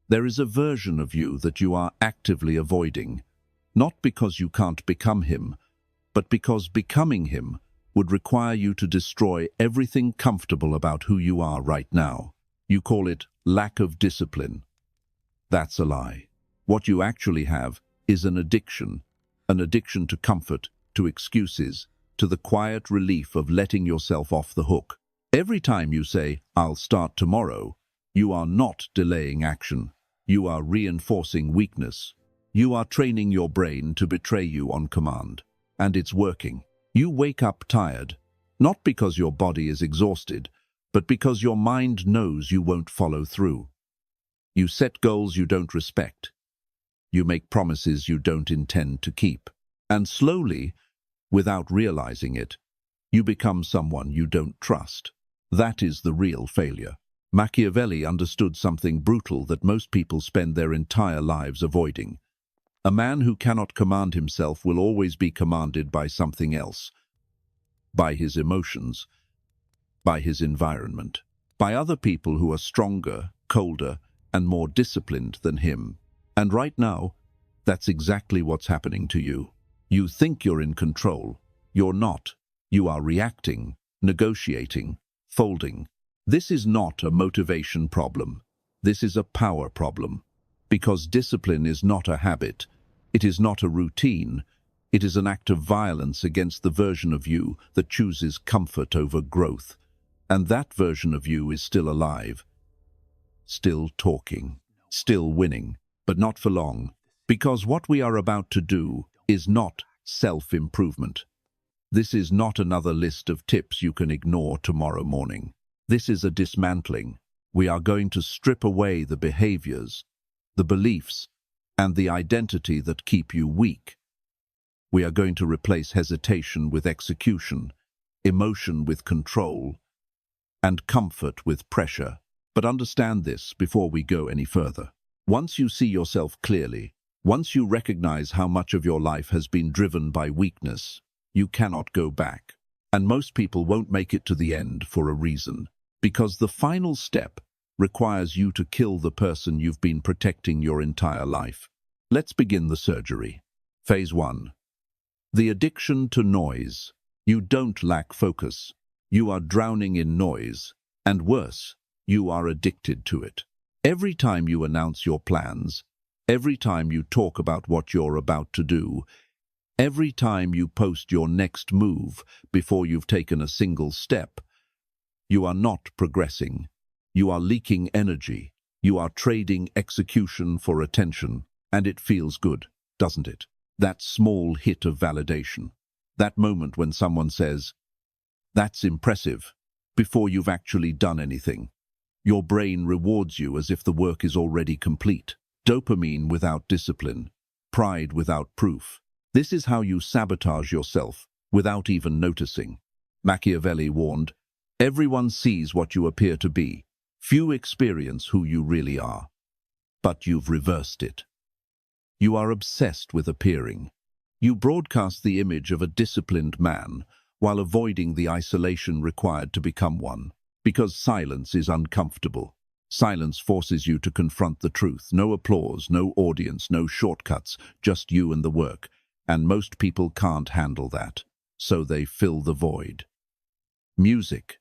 There is a version of you that you are actively avoiding, not because you can't become him, but because becoming him would require you to destroy everything comfortable about who you are right now. You call it lack of discipline. That's a lie. What you actually have is an addiction to comfort, to excuses, to the quiet relief of letting yourself off the hook. Every time you say, "I'll start tomorrow," you are not delaying action. You are reinforcing weakness. You are training your brain to betray you on command. And it's working. You wake up tired, not because your body is exhausted, but because your mind knows you won't follow through. You set goals you don't respect. You make promises you don't intend to keep. And slowly, without realizing it, you become someone you don't trust. That is the real failure. Machiavelli understood something brutal that most people spend their entire lives avoiding. A man who cannot command himself will always be commanded by something else, by his emotions, by his environment, by other people who are stronger, colder, and more disciplined than him. And right now, that's exactly what's happening to you. You think you're in control. You're not. You are reacting, negotiating, folding. This is not a motivation problem. This is a power problem. Because discipline is not a habit. It is not a routine. It is an act of violence against the version of you that chooses comfort over growth. And that version of you is still alive, still talking, still winning, but not for long. Because what we are about to do is not self-improvement. This is not another list of tips you can ignore tomorrow morning. This is a dismantling. We are going to strip away the behaviors, the beliefs, and the identity that keep you weak. We are going to replace hesitation with execution, emotion with control, and comfort with pressure. But understand this before we go any further. Once you see yourself clearly, once you recognize how much of your life has been driven by weakness, you cannot go back. And most people won't make it to the end for a reason. Because the final step requires you to kill the person you've been protecting your entire life. Let's begin the surgery. Phase 1. The addiction to noise. You don't lack focus. You are drowning in noise. And worse, you are addicted to it. Every time you announce your plans, every time you talk about what you're about to do, every time you post your next move before you've taken a single step, you are not progressing. You are leaking energy. You are trading execution for attention. And it feels good, doesn't it? That small hit of validation. That moment when someone says, "That's impressive," before you've actually done anything. Your brain rewards you as if the work is already complete. Dopamine without discipline. Pride without proof. This is how you sabotage yourself without even noticing. Machiavelli warned, "Everyone sees what you appear to be. Few experience who you really are." But you've reversed it. You are obsessed with appearing. You broadcast the image of a disciplined man while avoiding the isolation required to become one. Because silence is uncomfortable. Silence forces you to confront the truth. No applause, no audience, no shortcuts, just you and the work. And most people can't handle that, so they fill the void. Music,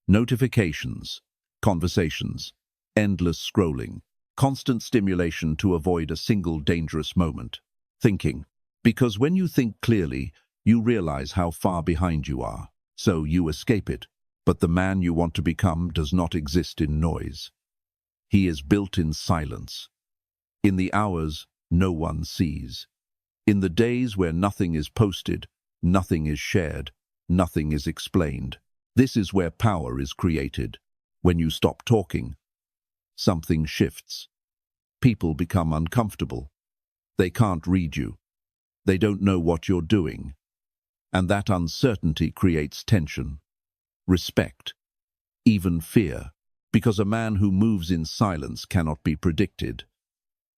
notifications, conversations, endless scrolling, constant stimulation to avoid a single dangerous moment. Thinking, because when you think clearly, you realize how far behind you are, so you escape it. But the man you want to become does not exist in noise. He is built in silence. In the hours no one sees. In the days where nothing is posted, nothing is shared, nothing is explained. This is where power is created. When you stop talking, something shifts. People become uncomfortable. They can't read you. They don't know what you're doing. And that uncertainty creates tension, respect, even fear, because a man who moves in silence cannot be predicted.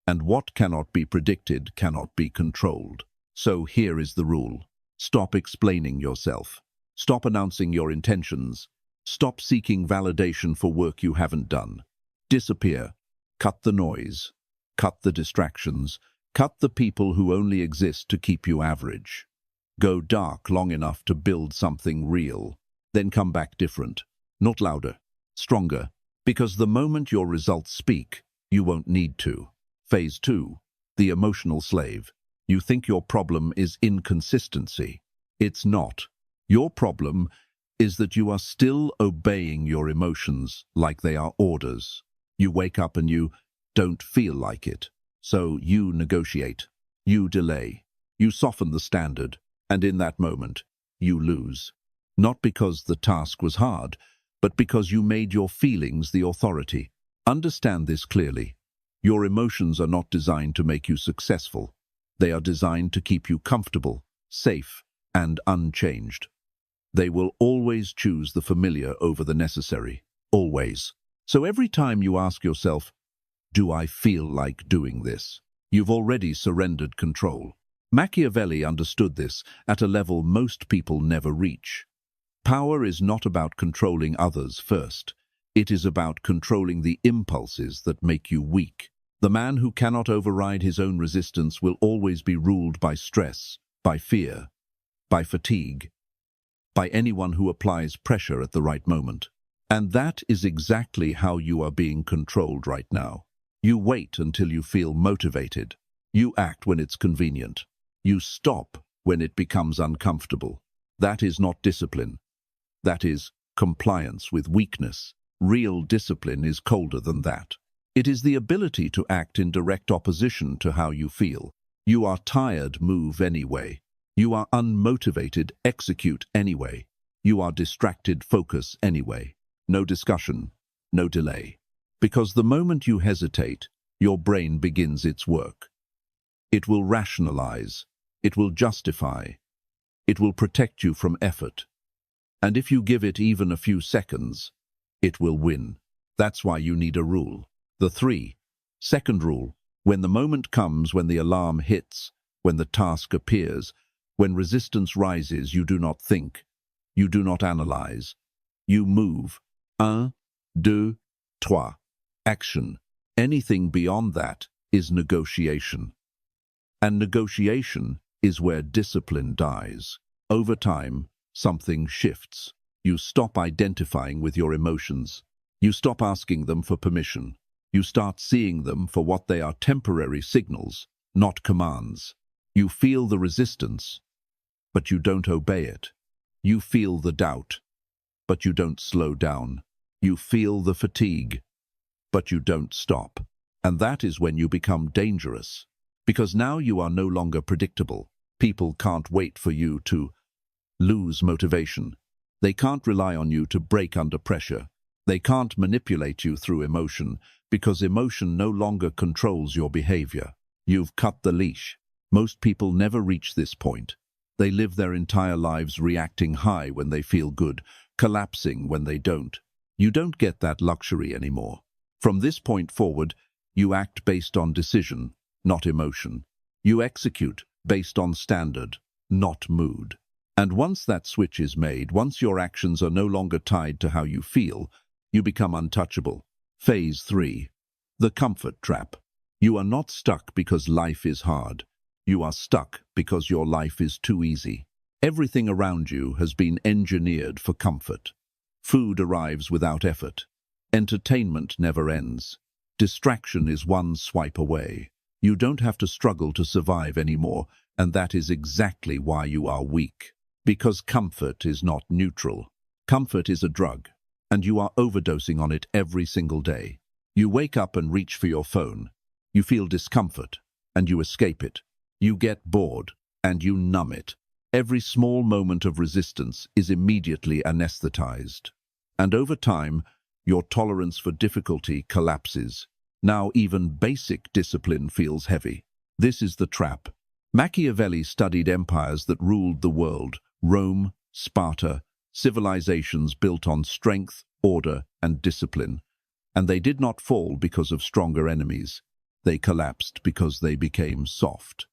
And what cannot be predicted cannot be controlled. So here is the rule. Stop explaining yourself. Stop announcing your intentions. Stop seeking validation for work you haven't done. Disappear. Cut the noise. Cut the distractions. Cut the people who only exist to keep you average. Go dark long enough to build something real. Then come back different. Not louder, stronger. Because the moment your results speak, you won't need to. Phase 2. The emotional slave. You think your problem is inconsistency. It's not. Your problem is that you are still obeying your emotions like they are orders. You wake up and you don't feel like it. So you negotiate. You delay. You soften the standard. And in that moment, you lose. Not because the task was hard, but because you made your feelings the authority. Understand this clearly. Your emotions are not designed to make you successful. They are designed to keep you comfortable, safe, and unchanged. They will always choose the familiar over the necessary. Always. So every time you ask yourself, do I feel like doing this? You've already surrendered control. Machiavelli understood this at a level most people never reach. Power is not about controlling others first. It is about controlling the impulses that make you weak. The man who cannot override his own resistance will always be ruled by stress, by fear, by fatigue, by anyone who applies pressure at the right moment. And that is exactly how you are being controlled right now. You wait until you feel motivated. You act when it's convenient. You stop when it becomes uncomfortable. That is not discipline. That is compliance with weakness. Real discipline is colder than that. It is the ability to act in direct opposition to how you feel. You are tired, move anyway. You are unmotivated, execute anyway. You are distracted, focus anyway. No discussion, no delay. Because the moment you hesitate, your brain begins its work. It will rationalize. It will justify. It will protect you from effort. And if you give it even a few seconds, it will win. That's why you need a rule. The second rule, when the moment comes, when the alarm hits, when the task appears, when resistance rises, you do not think. You do not analyze. You move. 1, 2, 3. Action. Anything beyond that is negotiation. And negotiation is where discipline dies. Over time, something shifts. You stop identifying with your emotions. You stop asking them for permission. You start seeing them for what they are: temporary signals, not commands. You feel the resistance, but you don't obey it. You feel the doubt, but you don't slow down. You feel the fatigue, but you don't stop. And that is when you become dangerous, because now you are no longer predictable. People can't wait for you to lose motivation. They can't rely on you to break under pressure. They can't manipulate you through emotion, because emotion no longer controls your behavior. You've cut the leash. Most people never reach this point. They live their entire lives reacting high when they feel good, collapsing when they don't. You don't get that luxury anymore. From this point forward, you act based on decision, not emotion. You execute based on standard, not mood. And once that switch is made, once your actions are no longer tied to how you feel, you become untouchable. Phase 3. The comfort trap. You are not stuck because life is hard. You are stuck because your life is too easy. Everything around you has been engineered for comfort. Food arrives without effort. Entertainment never ends. Distraction is one swipe away. You don't have to struggle to survive anymore, and that is exactly why you are weak. Because comfort is not neutral. Comfort is a drug, and you are overdosing on it every single day. You wake up and reach for your phone. You feel discomfort, and you escape it. You get bored, and you numb it. Every small moment of resistance is immediately anesthetized. And over time, your tolerance for difficulty collapses. Now even basic discipline feels heavy. This is the trap. Machiavelli studied empires that ruled the world: Rome, Sparta, civilizations built on strength, order, and discipline. And they did not fall because of stronger enemies. They collapsed because they became soft.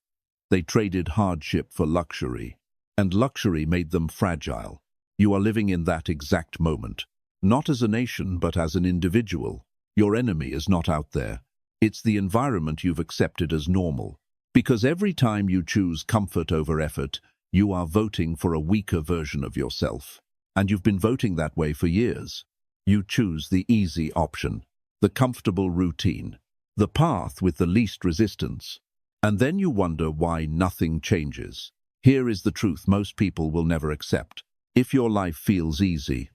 They traded hardship for luxury, and luxury made them fragile. You are living in that exact moment, not as a nation, but as an individual. Your enemy is not out there. It's the environment you've accepted as normal. Because every time you choose comfort over effort, you are voting for a weaker version of yourself. And you've been voting that way for years. You choose the easy option, the comfortable routine, the path with the least resistance. And then you wonder why nothing changes. Here is the truth most people will never accept. If your life feels easy,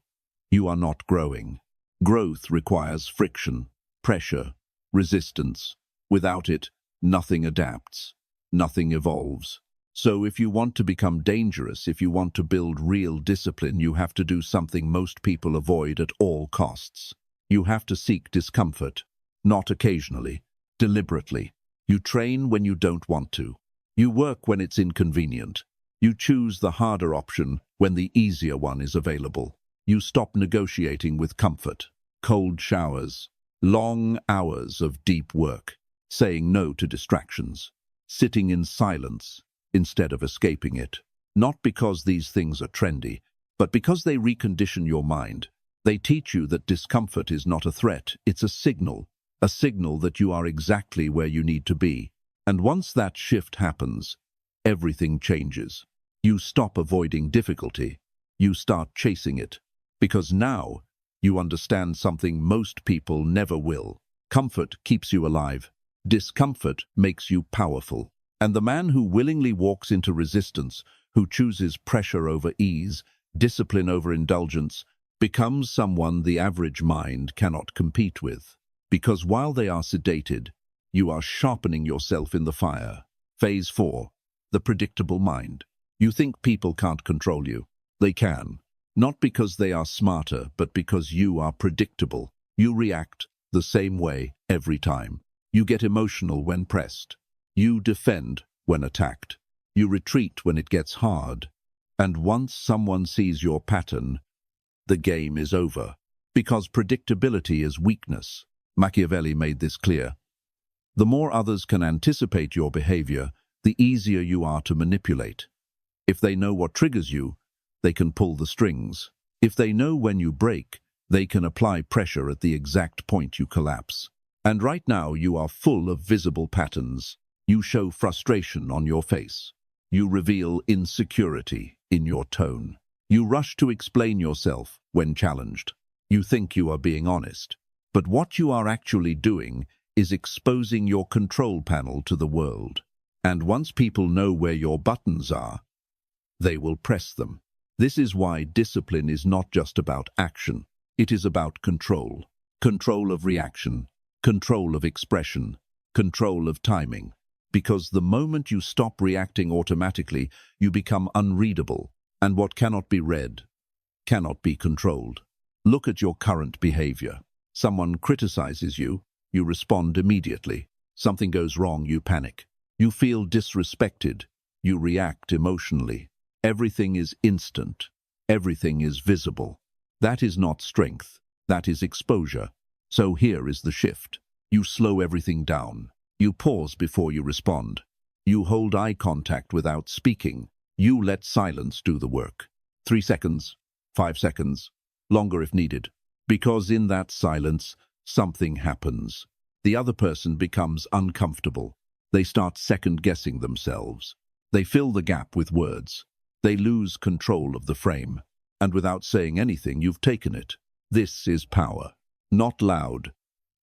you are not growing. Growth requires friction, pressure, resistance. Without it, nothing adapts, nothing evolves. So if you want to become dangerous, if you want to build real discipline, you have to do something most people avoid at all costs. You have to seek discomfort, not occasionally, deliberately. You train when you don't want to. You work when it's inconvenient. You choose the harder option when the easier one is available. You stop negotiating with comfort, cold showers, long hours of deep work, saying no to distractions, sitting in silence instead of escaping it. Not because these things are trendy, but because they recondition your mind. They teach you that discomfort is not a threat, it's a signal that you are exactly where you need to be. And once that shift happens, everything changes. You stop avoiding difficulty. You start chasing it. Because now you understand something most people never will. Comfort keeps you alive. Discomfort makes you powerful. And the man who willingly walks into resistance, who chooses pressure over ease, discipline over indulgence, becomes someone the average mind cannot compete with. Because while they are sedated, you are sharpening yourself in the fire. Phase 4. The predictable mind. You think people can't control you. They can. Not because they are smarter, but because you are predictable. You react the same way every time. You get emotional when pressed. You defend when attacked. You retreat when it gets hard. And once someone sees your pattern, the game is over. Because predictability is weakness. Machiavelli made this clear. The more others can anticipate your behavior, the easier you are to manipulate. If they know what triggers you, they can pull the strings. If they know when you break, they can apply pressure at the exact point you collapse. And right now you are full of visible patterns. You show frustration on your face. You reveal insecurity in your tone. You rush to explain yourself when challenged. You think you are being honest. But what you are actually doing is exposing your control panel to the world. And once people know where your buttons are, they will press them. This is why discipline is not just about action. It is about control. Control of reaction, control of expression, control of timing. Because the moment you stop reacting automatically, you become unreadable, and what cannot be read cannot be controlled. Look at your current behavior. Someone criticizes you, you respond immediately. Something goes wrong, you panic. You feel disrespected, you react emotionally. Everything is instant. Everything is visible. That is not strength. That is exposure. So here is the shift. You slow everything down. You pause before you respond. You hold eye contact without speaking. You let silence do the work. 3 seconds, 5 seconds, longer if needed. Because in that silence, something happens. The other person becomes uncomfortable. They start second-guessing themselves. They fill the gap with words. They lose control of the frame. And without saying anything, you've taken it. This is power. Not loud,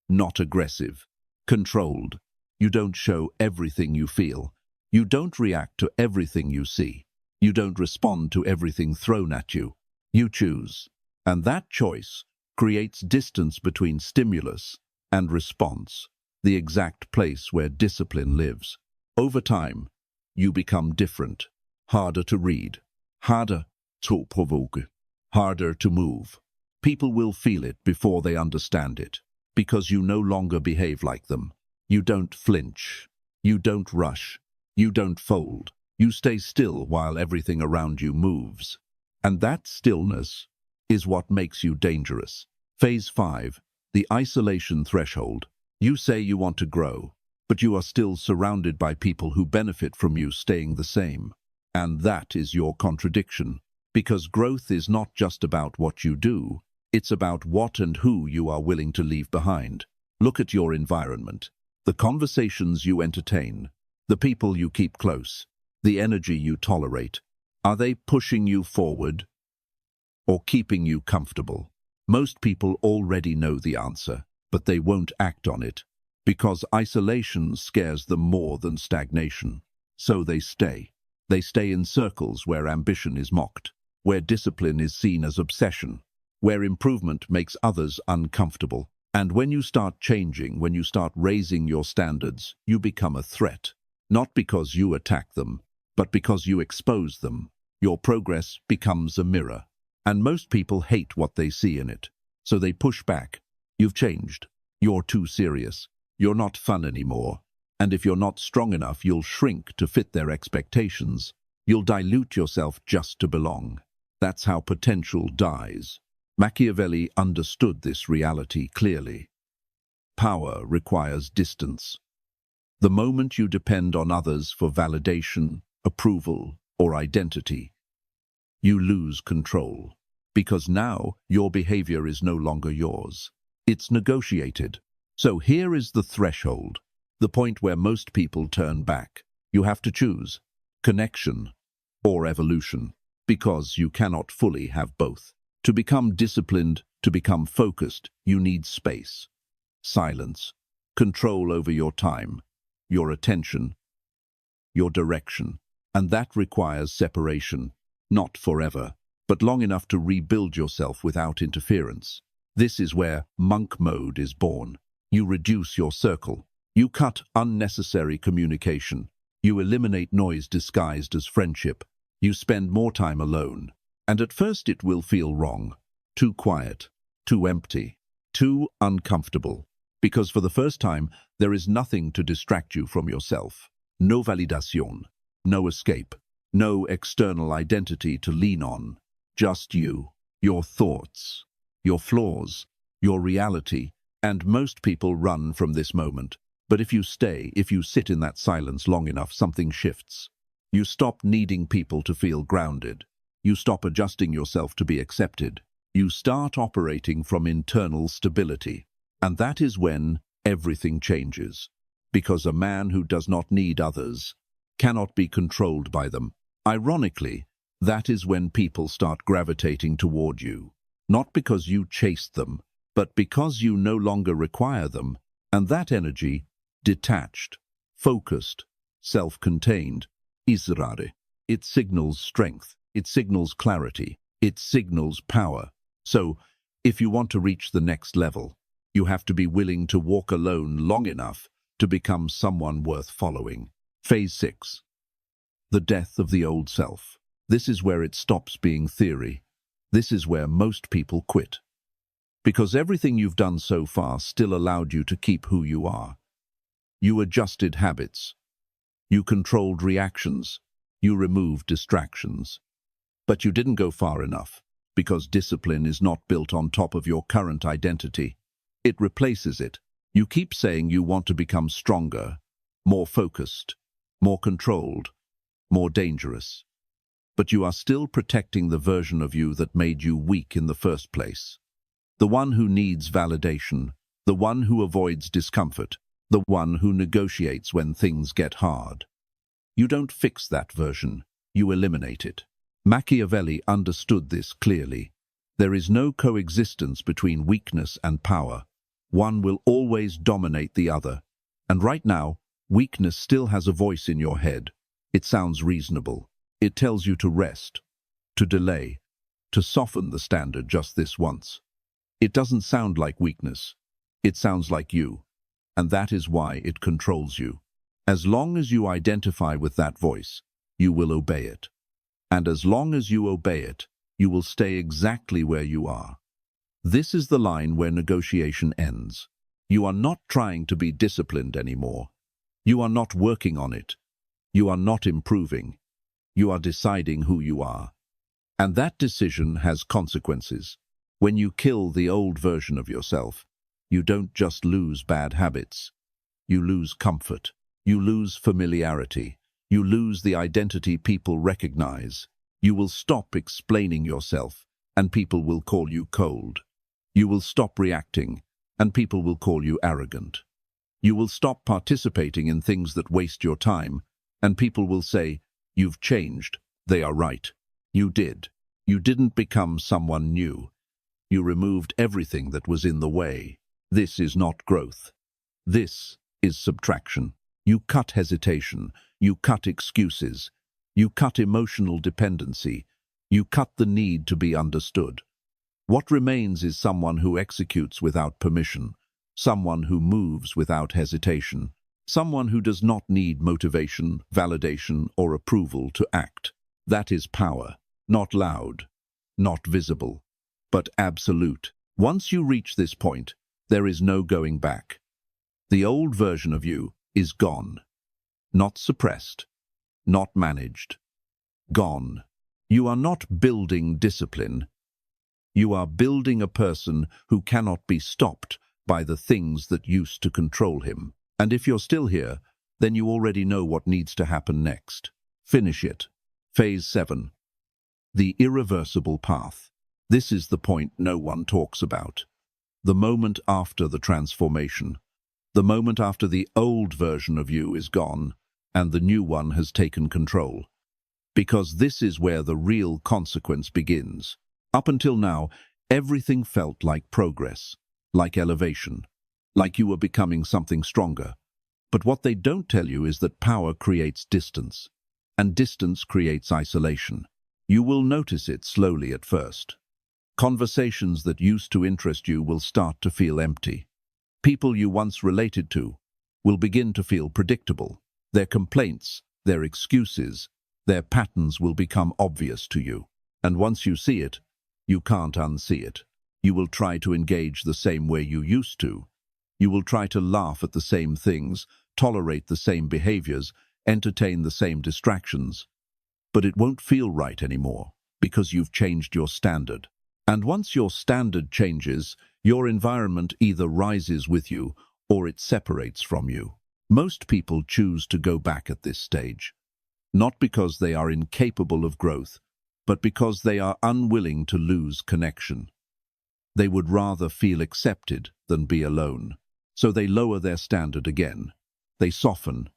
not aggressive, controlled. You don't show everything you feel. You don't react to everything you see. You don't respond to everything thrown at you. You choose. And that choice creates distance between stimulus and response, the exact place where discipline lives. Over time, you become different, harder to read, harder to provoke, harder to move. People will feel it before they understand it, because you no longer behave like them. You don't flinch. You don't rush. You don't fold. You stay still while everything around you moves. And that stillness is what makes you dangerous. Phase 5, the isolation threshold. You say you want to grow, but you are still surrounded by people who benefit from you staying the same. And that is your contradiction. Because growth is not just about what you do, it's about what and who you are willing to leave behind. Look at your environment. The conversations you entertain, the people you keep close, the energy you tolerate, are they pushing you forward or keeping you comfortable? Most people already know the answer, but they won't act on it because isolation scares them more than stagnation. So they stay. They stay in circles where ambition is mocked, where discipline is seen as obsession, where improvement makes others uncomfortable. And when you start changing, when you start raising your standards, you become a threat. Not because you attack them, but because you expose them. Your progress becomes a mirror. And most people hate what they see in it. So they push back. You've changed. You're too serious. You're not fun anymore. And if you're not strong enough, you'll shrink to fit their expectations. You'll dilute yourself just to belong. That's how potential dies. Machiavelli understood this reality clearly. Power requires distance. The moment you depend on others for validation, approval, or identity, you lose control. Because now your behavior is no longer yours. It's negotiated. So here is the threshold, the point where most people turn back. You have to choose connection or evolution, because you cannot fully have both. To become disciplined, to become focused, you need space, silence, control over your time, your attention, your direction. And that requires separation, not forever, but long enough to rebuild yourself without interference. This is where monk mode is born. You reduce your circle. You cut unnecessary communication. You eliminate noise disguised as friendship. You spend more time alone. And at first it will feel wrong. Too quiet, too empty, too uncomfortable. Because for the first time, there is nothing to distract you from yourself. No validation, no escape, no external identity to lean on. Just you, your thoughts, your flaws, your reality. And most people run from this moment. But if you stay, if you sit in that silence long enough, something shifts. You stop needing people to feel grounded. You stop adjusting yourself to be accepted. You start operating from internal stability. And that is when everything changes. Because a man who does not need others cannot be controlled by them. Ironically, that is when people start gravitating toward you. Not because you chased them, but because you no longer require them. And that energy, detached, focused, self-contained, is rare. It signals strength. It signals clarity. It signals power. So, if you want to reach the next level, you have to be willing to walk alone long enough to become someone worth following. Phase 6. The death of the old self. This is where it stops being theory. This is where most people quit. Because everything you've done so far still allowed you to keep who you are. You adjusted habits. You controlled reactions. You removed distractions. But you didn't go far enough, because discipline is not built on top of your current identity. It replaces it. You keep saying you want to become stronger, more focused, more controlled, more dangerous. But you are still protecting the version of you that made you weak in the first place. The one who needs validation, the one who avoids discomfort, the one who negotiates when things get hard. You don't fix that version, you eliminate it. Machiavelli understood this clearly. There is no coexistence between weakness and power. One will always dominate the other. And right now, weakness still has a voice in your head. It sounds reasonable. It tells you to rest, to delay, to soften the standard just this once. It doesn't sound like weakness. It sounds like you. And that is why it controls you. As long as you identify with that voice, you will obey it. And as long as you obey it, you will stay exactly where you are. This is the line where negotiation ends. You are not trying to be disciplined anymore. You are not working on it. You are not improving. You are deciding who you are. And that decision has consequences. When you kill the old version of yourself, you don't just lose bad habits. You lose comfort. You lose familiarity. You lose the identity people recognize. You will stop explaining yourself, and people will call you cold. You will stop reacting, and people will call you arrogant. You will stop participating in things that waste your time, and people will say, "You've changed." They are right. You did. You didn't become someone new. You removed everything that was in the way. This is not growth. This is subtraction. You cut hesitation. You cut excuses. You cut emotional dependency. You cut the need to be understood. What remains is someone who executes without permission, someone who moves without hesitation, someone who does not need motivation, validation, or approval to act. That is power, not loud, not visible, but absolute. Once you reach this point, there is no going back. The old version of you is gone, not suppressed, not managed. Gone. You are not building discipline. You are building a person who cannot be stopped by the things that used to control him. And if you're still here, then you already know what needs to happen next. Finish it. Phase 7. The irreversible path. This is the point no one talks about. The moment after the transformation. The moment after the old version of you is gone and the new one has taken control. Because this is where the real consequence begins. Up until now, everything felt like progress, like elevation, like you were becoming something stronger. But what they don't tell you is that power creates distance, and distance creates isolation. You will notice it slowly at first. Conversations that used to interest you will start to feel empty. People you once related to will begin to feel predictable. Their complaints, their excuses, their patterns will become obvious to you. And once you see it, you can't unsee it. You will try to engage the same way you used to. You will try to laugh at the same things, tolerate the same behaviors, entertain the same distractions. But it won't feel right anymore, because you've changed your standard. And once your standard changes, your environment either rises with you or it separates from you. Most people choose to go back at this stage, not because they are incapable of growth, but because they are unwilling to lose connection. They would rather feel accepted than be alone. So they lower their standard again. They soften.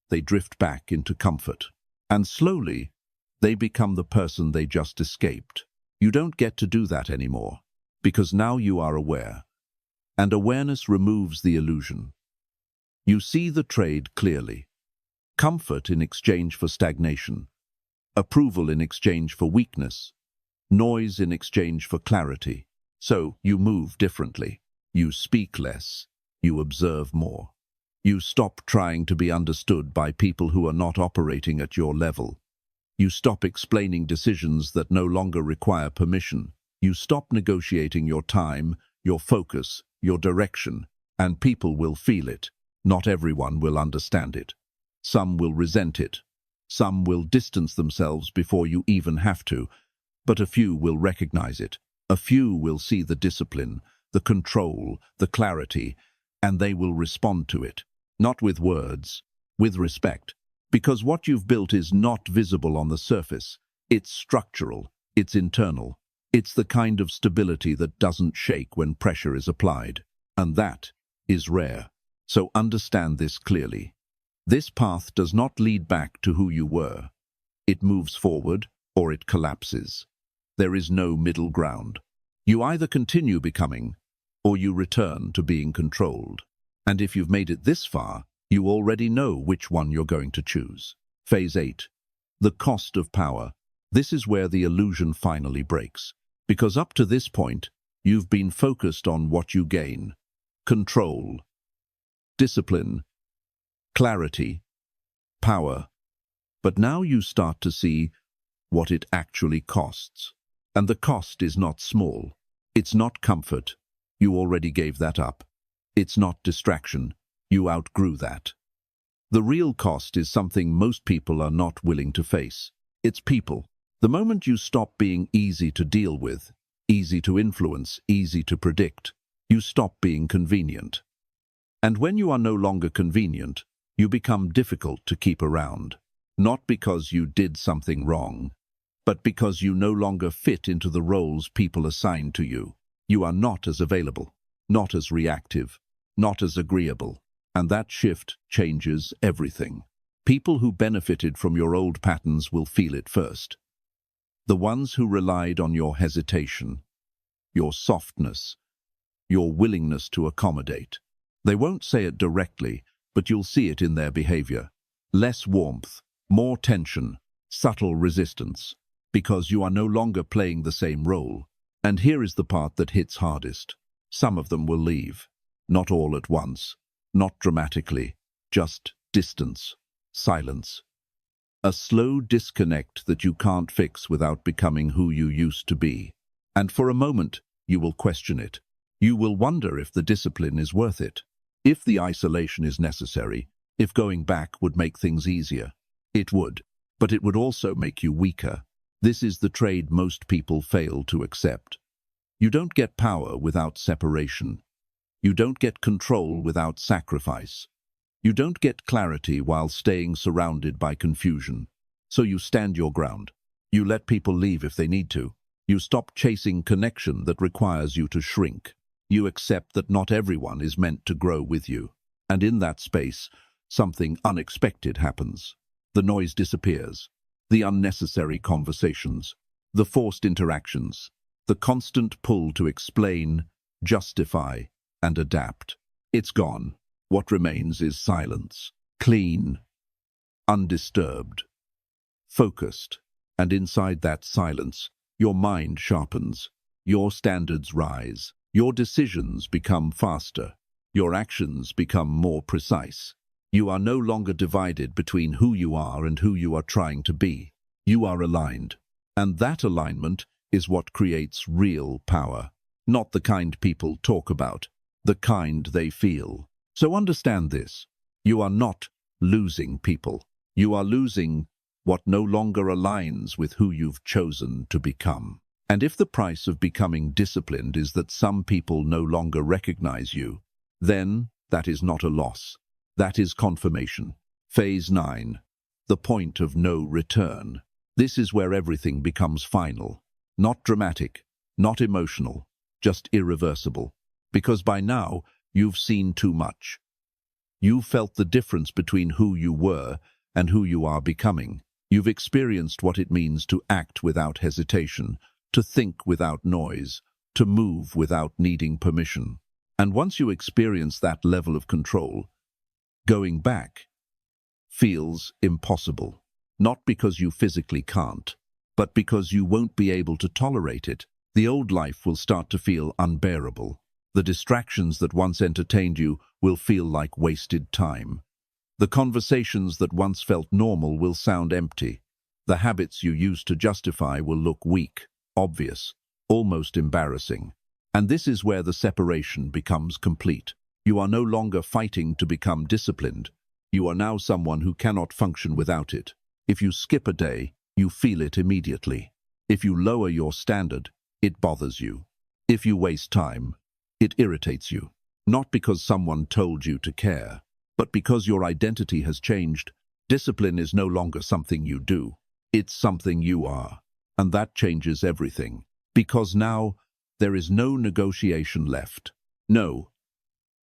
They drift back into comfort. And slowly, they become the person they just escaped. You don't get to do that anymore, because now you are aware. And awareness removes the illusion. You see the trade clearly. Comfort in exchange for stagnation. Approval in exchange for weakness. Noise in exchange for clarity. So you move differently. You speak less. You observe more. You stop trying to be understood by people who are not operating at your level. You stop explaining decisions that no longer require permission. You stop negotiating your time, your focus, your direction, and people will feel it. Not everyone will understand it. Some will resent it. Some will distance themselves before you even have to, but a few will recognize it. A few will see the discipline, the control, the clarity, and they will respond to it. Not with words, with respect. Because what you've built is not visible on the surface. It's structural, it's internal. It's the kind of stability that doesn't shake when pressure is applied. And that is rare. So understand this clearly. This path does not lead back to who you were. It moves forward or it collapses. There is no middle ground. You either continue becoming or you return to being controlled. And if you've made it this far, you already know which one you're going to choose. Phase 8. The cost of power. This is where the illusion finally breaks. Because up to this point, you've been focused on what you gain. Control, discipline, clarity, power. But now you start to see what it actually costs. And the cost is not small. It's not comfort. You already gave that up. It's not distraction. You outgrew that. The real cost is something most people are not willing to face. It's people. The moment you stop being easy to deal with, easy to influence, easy to predict, you stop being convenient. And when you are no longer convenient, you become difficult to keep around. Not because you did something wrong, but because you no longer fit into the roles people assign to you. You are not as available, not as reactive, not as agreeable. And that shift changes everything. People who benefited from your old patterns will feel it first. The ones who relied on your hesitation, your softness, your willingness to accommodate. They won't say it directly, but you'll see it in their behavior. Less warmth, more tension, subtle resistance, because you are no longer playing the same role. And here is the part that hits hardest. Some of them will leave. Not all at once, not dramatically, just distance, silence. A slow disconnect that you can't fix without becoming who you used to be. And for a moment, you will question it. You will wonder if the discipline is worth it, if the isolation is necessary, if going back would make things easier. It would, but it would also make you weaker. This is the trade most people fail to accept. You don't get power without separation. You don't get control without sacrifice. You don't get clarity while staying surrounded by confusion. So you stand your ground. You let people leave if they need to. You stop chasing connection that requires you to shrink. You accept that not everyone is meant to grow with you. And in that space, something unexpected happens. The noise disappears. The unnecessary conversations. The forced interactions. The constant pull to explain, justify, and adapt. It's gone. What remains is silence. Clean. Undisturbed. Focused. And inside that silence, your mind sharpens. Your standards rise. Your decisions become faster. Your actions become more precise. You are no longer divided between who you are and who you are trying to be. You are aligned. And that alignment is what creates real power. Not the kind people talk about, the kind they feel. So understand this. You are not losing people. You are losing what no longer aligns with who you've chosen to become. And if the price of becoming disciplined is that some people no longer recognize you, then that is not a loss. That is confirmation. Phase 9. The point of no return. This is where everything becomes final. Not dramatic, not emotional, just irreversible. Because by now, you've seen too much. You've felt the difference between who you were and who you are becoming. You've experienced what it means to act without hesitation, to think without noise, to move without needing permission. And once you experience that level of control, going back feels impossible. Not because you physically can't, but because you won't be able to tolerate it. The old life will start to feel unbearable. The distractions that once entertained you will feel like wasted time. The conversations that once felt normal will sound empty. The habits you used to justify will look weak, obvious, almost embarrassing. And this is where the separation becomes complete. You are no longer fighting to become disciplined. You are now someone who cannot function without it. If you skip a day, you feel it immediately. If you lower your standard, it bothers you. If you waste time, it irritates you. Not because someone told you to care, but because your identity has changed. Discipline is no longer something you do. It's something you are. And that changes everything. Because now, there is no negotiation left. No,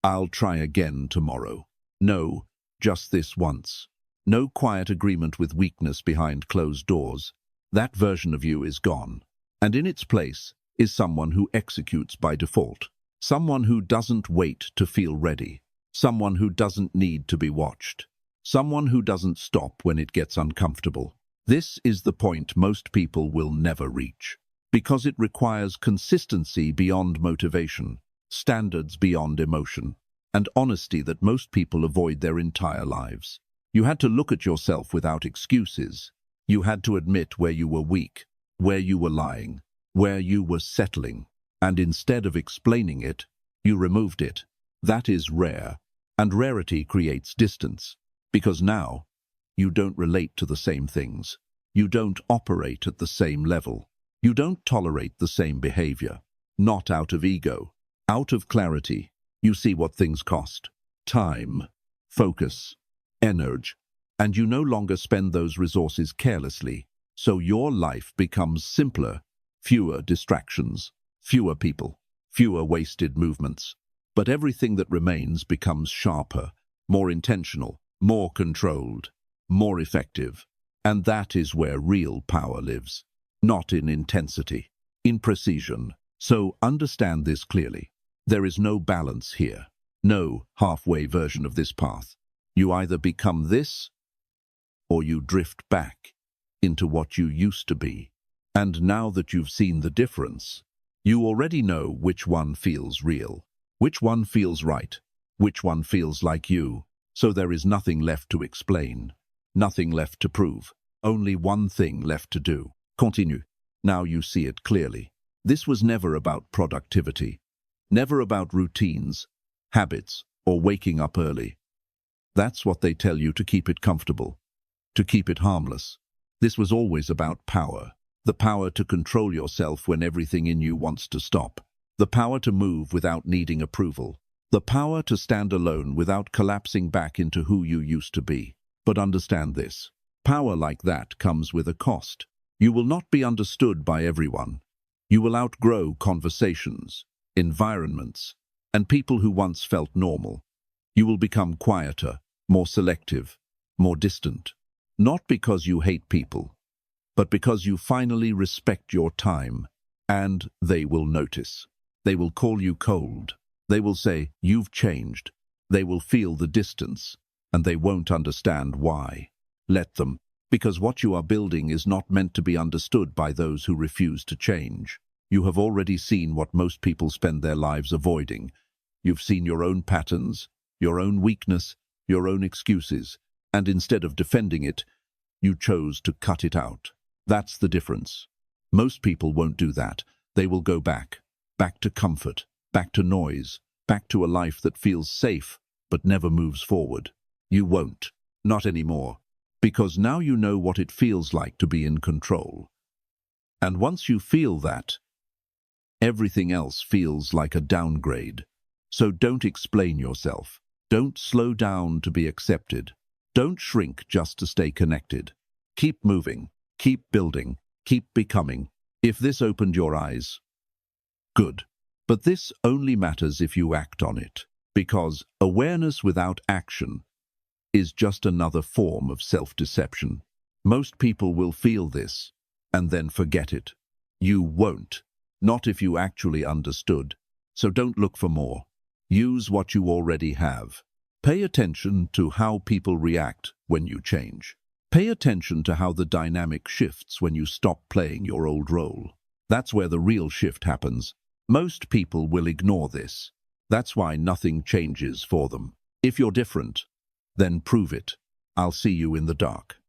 I'll try again tomorrow. No, just this once. No quiet agreement with weakness behind closed doors. That version of you is gone. And in its place is someone who executes by default. Someone who doesn't wait to feel ready. Someone who doesn't need to be watched. Someone who doesn't stop when it gets uncomfortable. This is the point most people will never reach. Because it requires consistency beyond motivation, standards beyond emotion, and honesty that most people avoid their entire lives. You had to look at yourself without excuses. You had to admit where you were weak, where you were lying, where you were settling. And instead of explaining it, you removed it. That is rare, and rarity creates distance. Because now, you don't relate to the same things. You don't operate at the same level. You don't tolerate the same behavior. Not out of ego, out of clarity. You see what things cost. Time, focus, energy, and you no longer spend those resources carelessly. So your life becomes simpler, fewer distractions, fewer people, fewer wasted movements. But everything that remains becomes sharper, more intentional, more controlled, more effective. And that is where real power lives, not in intensity, in precision. So understand this clearly. There is no balance here, no halfway version of this path. You either become this, or you drift back into what you used to be. And now that you've seen the difference, you already know which one feels real, which one feels right, which one feels like you. So there is nothing left to explain, nothing left to prove, only one thing left to do. Continue. Now you see it clearly. This was never about productivity, never about routines, habits, or waking up early. That's what they tell you to keep it comfortable, to keep it harmless. This was always about power, the power to control yourself when everything in you wants to stop, the power to move without needing approval, the power to stand alone without collapsing back into who you used to be. But understand this, power like that comes with a cost. You will not be understood by everyone. You will outgrow conversations, environments, and people who once felt normal. You will become quieter, more selective, more distant. Not because you hate people, but because you finally respect your time, and they will notice. They will call you cold. They will say, "You've changed." They will feel the distance, and they won't understand why. Let them, because what you are building is not meant to be understood by those who refuse to change. You have already seen what most people spend their lives avoiding. You've seen your own patterns, your own weakness, your own excuses, and instead of defending it, you chose to cut it out. That's the difference. Most people won't do that. They will go back to comfort, back to noise, back to a life that feels safe but never moves forward. You won't, not anymore, because now you know what it feels like to be in control. And once you feel that, everything else feels like a downgrade. So don't explain yourself. Don't slow down to be accepted. Don't shrink just to stay connected. Keep moving, keep building, keep becoming. If this opened your eyes, good. But this only matters if you act on it, because awareness without action is just another form of self-deception. Most people will feel this and then forget it. You won't, not if you actually understood. So don't look for more. Use what you already have. Pay attention to how people react when you change. Pay attention to how the dynamic shifts when you stop playing your old role. That's where the real shift happens. Most people will ignore this. That's why nothing changes for them. If you're different, then prove it. I'll see you in the dark.